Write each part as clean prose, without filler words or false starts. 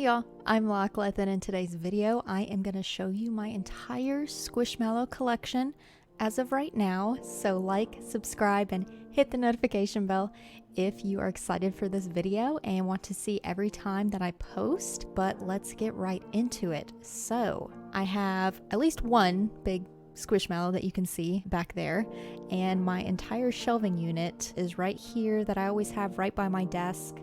Hey y'all, I'm Lachlan, and in today's video I am going to show you my entire Squishmallow collection as of right now. So like, subscribe, and hit the notification bell if you are excited for this video and want to see every time that I post. But let's get right into it. So I have at least one big Squishmallow that you can see back there, and my entire shelving unit is right here that I always have right by my desk.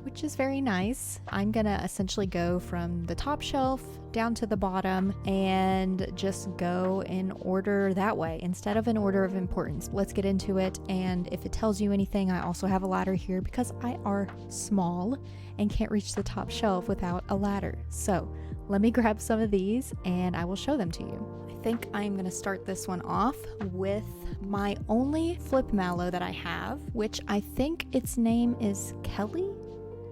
Which is very nice. I'm gonna essentially go from the top shelf down to the bottom and just go in order that way instead of in order of importance. Let's get into it, and if it tells you anything, I also have a ladder here because I are small and can't reach the top shelf without a ladder. So let me grab some of these and I will show them to you. I think I'm gonna start this one off with my only flip mallow that I have, which I think its name is Kelly.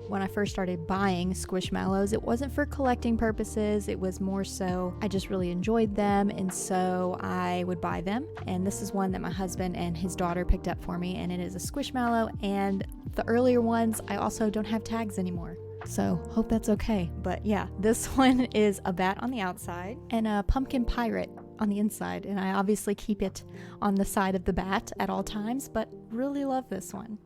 When I first started buying Squishmallows, it wasn't for collecting purposes, it was more so I just really enjoyed them, and so I would buy them. And this is one that my husband and his daughter picked up for me, and it is a Squishmallow, and the earlier ones I also don't have tags anymore. So hope that's okay. But yeah, this one is a bat on the outside and a pumpkin pirate on the inside, and I obviously keep it on the side of the bat at all times, but really love this one.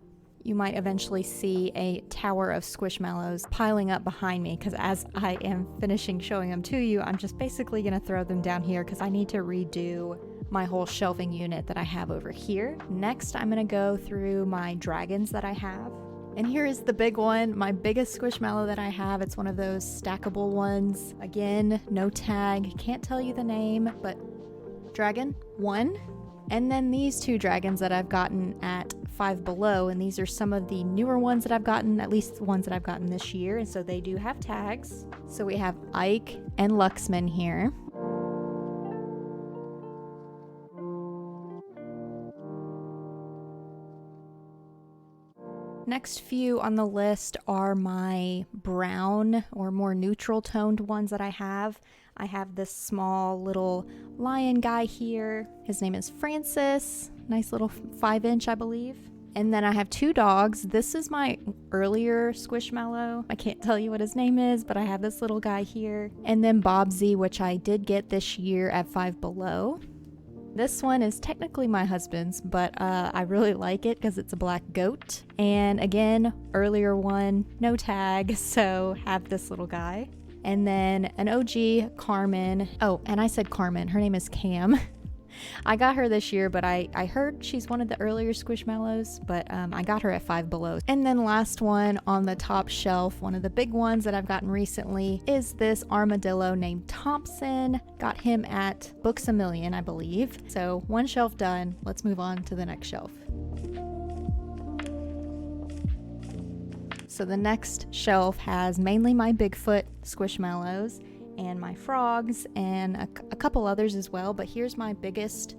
You might eventually see a tower of Squishmallows piling up behind me, because as I am finishing showing them to you, I'm just basically going to throw them down here because I need to redo my whole shelving unit that I have over here. Next, I'm going to go through my dragons that I have. And here is the big one, my biggest Squishmallow that I have. It's one of those stackable ones. Again, no tag, can't tell you the name, but Dragon 1. And then these two dragons that I've gotten at Five Below, and these are some of the newer ones that I've gotten, at least the ones that I've gotten this year, and so they do have tags. So we have Ike and Luxman here. Next few on the list are my brown or more neutral toned ones that I have. I have this small little lion guy here. His name is Francis. Nice little 5-inch, I believe. And then I have two dogs. This is my earlier Squishmallow. I can't tell you what his name is, but I have this little guy here. And then Bobsy, which I did get this year at Five Below. This one is technically my husband's, but I really like it because it's a black goat. And again, earlier one, no tag, so have this little guy. And then an OG Carmen. Oh, and I said Carmen. Her name is Cam. I got her this year, but I heard she's one of the earlier Squishmallows, but I got her at Five Below. And then last one on the top shelf, one of the big ones that I've gotten recently, is this armadillo named Thompson. Got him at Books A Million, I believe. So one shelf done. Let's move on to the next shelf. So the next shelf has mainly my Bigfoot Squishmallows and my frogs and a couple others as well, but here's my biggest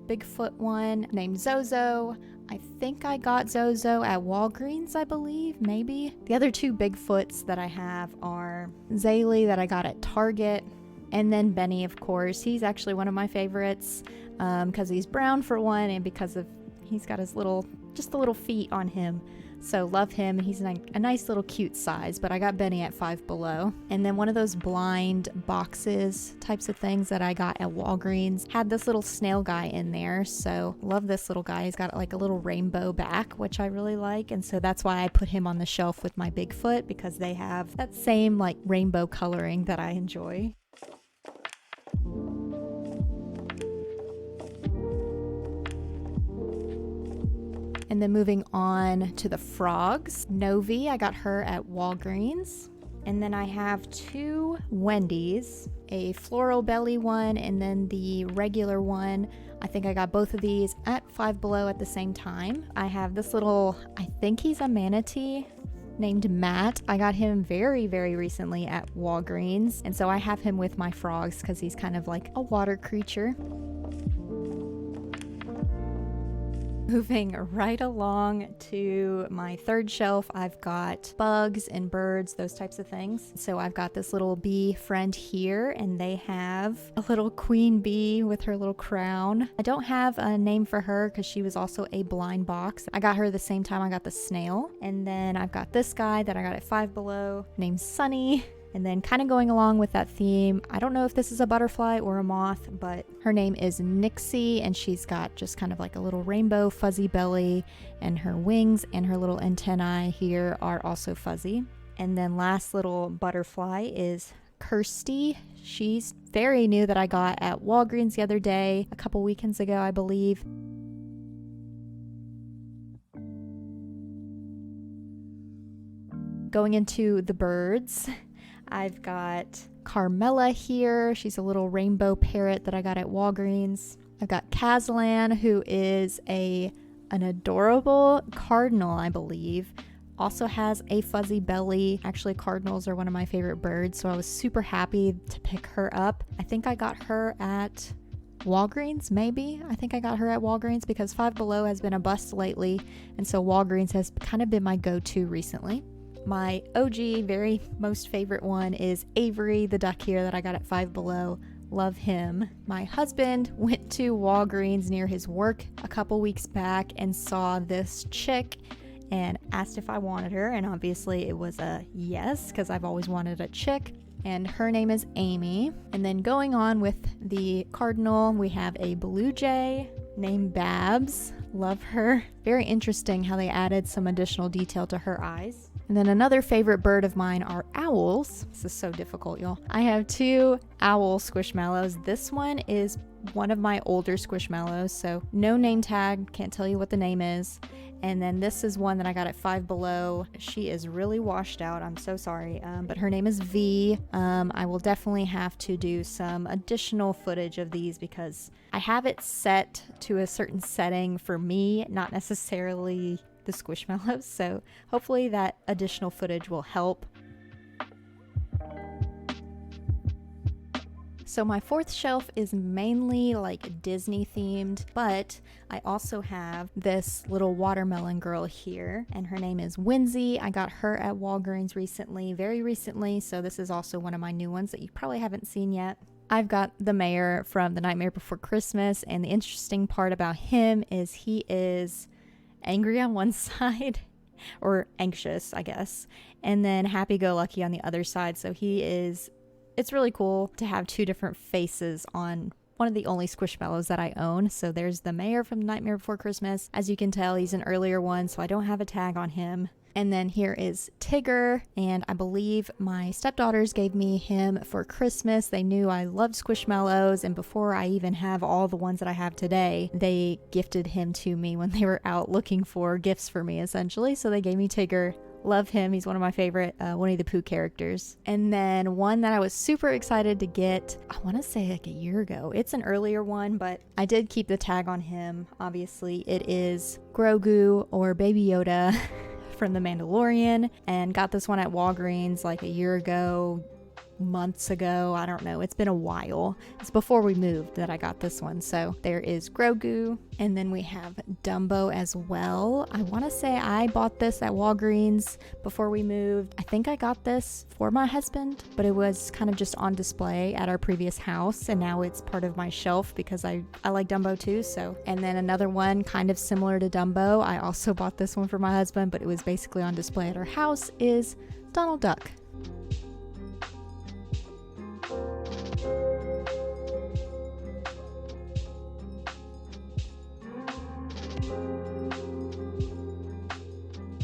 Bigfoot one named Zozo. I think I got Zozo at Walgreens, I believe, maybe. The other two Bigfoots that I have are Zaylee that I got at Target, and then Benny, of course. He's actually one of my favorites because he's brown for one, and because of he's got his just the little feet on him. So love him. He's a nice little cute size, but I got Benny at Five Below. And then one of those blind boxes types of things that I got at Walgreens had this little snail guy in there. So love this little guy. He's got like a little rainbow back, which I really like. And so that's why I put him on the shelf with my Bigfoot, because they have that same like rainbow coloring that I enjoy. And then moving on to the frogs. Novi, I got her at Walgreens. And then I have two Wendy's, a floral belly one and then the regular one. I think I got both of these at Five Below at the same time. I have this little, I think he's a manatee named Matt. I got him very, very recently at Walgreens. And so I have him with my frogs because he's kind of like a water creature. Moving right along to my third shelf, I've got bugs and birds, those types of things. So I've got this little bee friend here, and they have a little queen bee with her little crown. I don't have a name for her because she was also a blind box. I got her the same time I got the snail. And then I've got this guy that I got at Five Below named Sunny. And then kind of going along with that theme, I don't know if this is a butterfly or a moth, but her name is Nixie, and she's got just kind of like a little rainbow fuzzy belly, and her wings and her little antennae here are also fuzzy. And then last little butterfly is Kirsty. She's very new that I got at Walgreens the other day, a couple weekends ago, I believe. Going into the birds, I've got Carmela here. She's a little rainbow parrot that I got at Walgreens. I've got Kazlan, who is an adorable cardinal, I believe. Also has a fuzzy belly. Actually, cardinals are one of my favorite birds, so I was super happy to pick her up. I think I got her at Walgreens, maybe. I think I got her at Walgreens because Five Below has been a bust lately, and so Walgreens has kind of been my go-to recently. My OG, very most favorite one is Avery, the duck here that I got at Five Below. Love him. My husband went to Walgreens near his work a couple weeks back and saw this chick and asked if I wanted her, and obviously it was a yes because I've always wanted a chick. And her name is Amy. And then going on with the cardinal, we have a blue jay named Babs. Love her. Very interesting how they added some additional detail to her eyes. And then another favorite bird of mine are owls. This is so difficult, y'all. I have two owl squishmallows. This one is one of my older squishmallows, so no name tag, can't tell you what the name is. And then this is one that I got at Five Below. She is really washed out, I'm so sorry, but her name is V. I will definitely have to do some additional footage of these because I have it set to a certain setting for me, not necessarily the squishmallows, so hopefully that additional footage will help. So my fourth shelf is mainly like Disney themed, but I also have this little watermelon girl here, and her name is Winsy. I got her at Walgreens recently, very recently, so this is also one of my new ones that you probably haven't seen yet. I've got the mayor from The Nightmare Before Christmas, and the interesting part about him is he is angry on one side, or anxious, I guess, and then happy-go-lucky on the other side. So it's really cool to have two different faces on one of the only squishmallows that I own. So there's the mayor from Nightmare Before Christmas. As you can tell, he's an earlier one, so I don't have a tag on him. And then here is Tigger, and I believe my stepdaughters gave me him for Christmas. They knew I loved squishmallows, and before I even have all the ones that I have today, they gifted him to me when they were out looking for gifts for me, essentially. So they gave me Tigger. Love him. He's one of my favorite Winnie the Pooh characters. And then one that I was super excited to get, I want to say like a year ago. It's an earlier one, but I did keep the tag on him. Obviously, it is Grogu, or Baby Yoda from The Mandalorian, and got this one at Walgreens like a year ago, months ago, I don't know, it's been a while. It's before we moved that I got this one. So there is Grogu, and then we have Dumbo as well. I want to say I bought this at Walgreens before we moved. I think I got this for my husband, but it was kind of just on display at our previous house, and now it's part of my shelf because I like Dumbo too. So, and then another one kind of similar to Dumbo, I also bought this one for my husband, but it was basically on display at our house, is Donald Duck.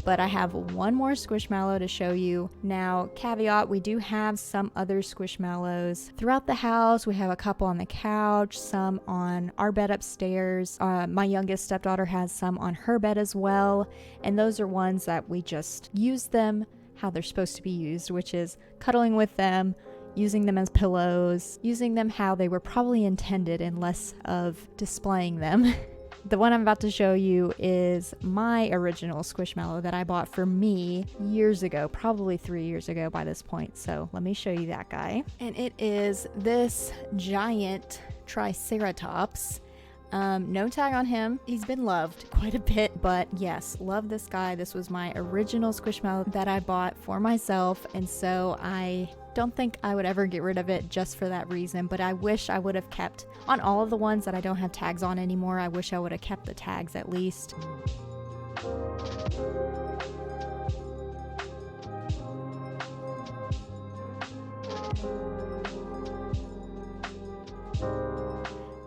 But I have one more squishmallow to show you. Now, caveat, we do have some other squishmallows throughout the house. We have a couple on the couch, some on our bed upstairs. My youngest stepdaughter has some on her bed as well. And those are ones that we just use them how they're supposed to be used, which is cuddling with them, using them as pillows, using them how they were probably intended and less of displaying them. The one I'm about to show you is my original squishmallow that I bought for me years ago, probably 3 years ago by this point. So let me show you that guy. And it is this giant triceratops. No tag on him. He's been loved quite a bit, but yes, love this guy. This was my original Squishmallow that I bought for myself, and so I don't think I would ever get rid of it just for that reason, but I wish I would have kept on all of the ones that I don't have tags on anymore. I wish I would have kept the tags at least.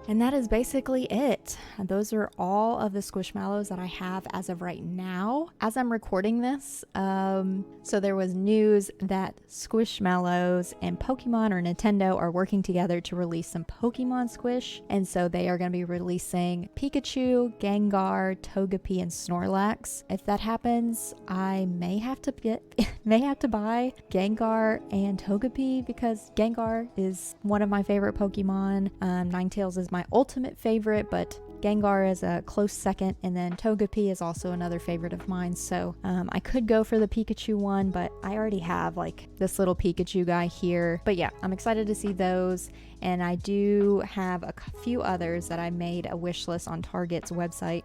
And that is basically it. Those are all of the Squishmallows that I have as of right now. As I'm recording this, so there was news that Squishmallows and Pokemon or Nintendo are working together to release some Pokemon Squish. And so they are going to be releasing Pikachu, Gengar, Togepi, and Snorlax. If that happens, I may have to buy Gengar and Togepi because Gengar is one of my favorite Pokemon. Ninetales is my ultimate favorite, but Gengar is a close second, and then Togepi is also another favorite of mine. So I could go for the Pikachu one, but I already have like this little Pikachu guy here. But yeah, I'm excited to see those, and I do have a few others that I made a wish list on Target's website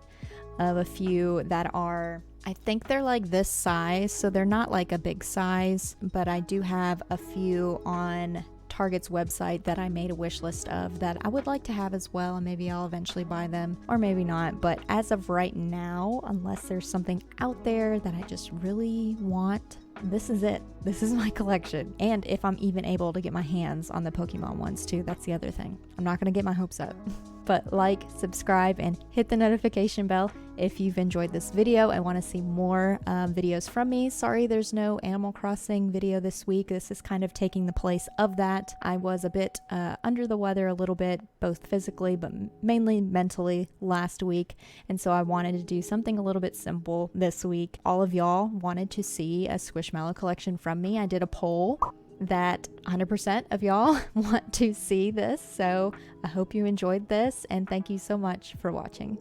of a few that are, I think they're like this size, so they're not like a big size, but I do have a few on Target's website that I made a wish list of that I would like to have as well, and maybe I'll eventually buy them or maybe not. But as of right now, unless there's something out there that I just really want, this is it. This is my collection. And if I'm even able to get my hands on the Pokemon ones too, that's the other thing. I'm not going to get my hopes up. But like, subscribe, and hit the notification bell if you've enjoyed this video and want to see more videos from me. Sorry there's no Animal Crossing video this week. This is kind of taking the place of that. I was a bit under the weather a little bit, both physically but mainly mentally last week, and so I wanted to do something a little bit simple this week. All of y'all wanted to see a Squishmallow collection from me. I did a poll that 100% of y'all want to see this, so I hope you enjoyed this, and thank you so much for watching.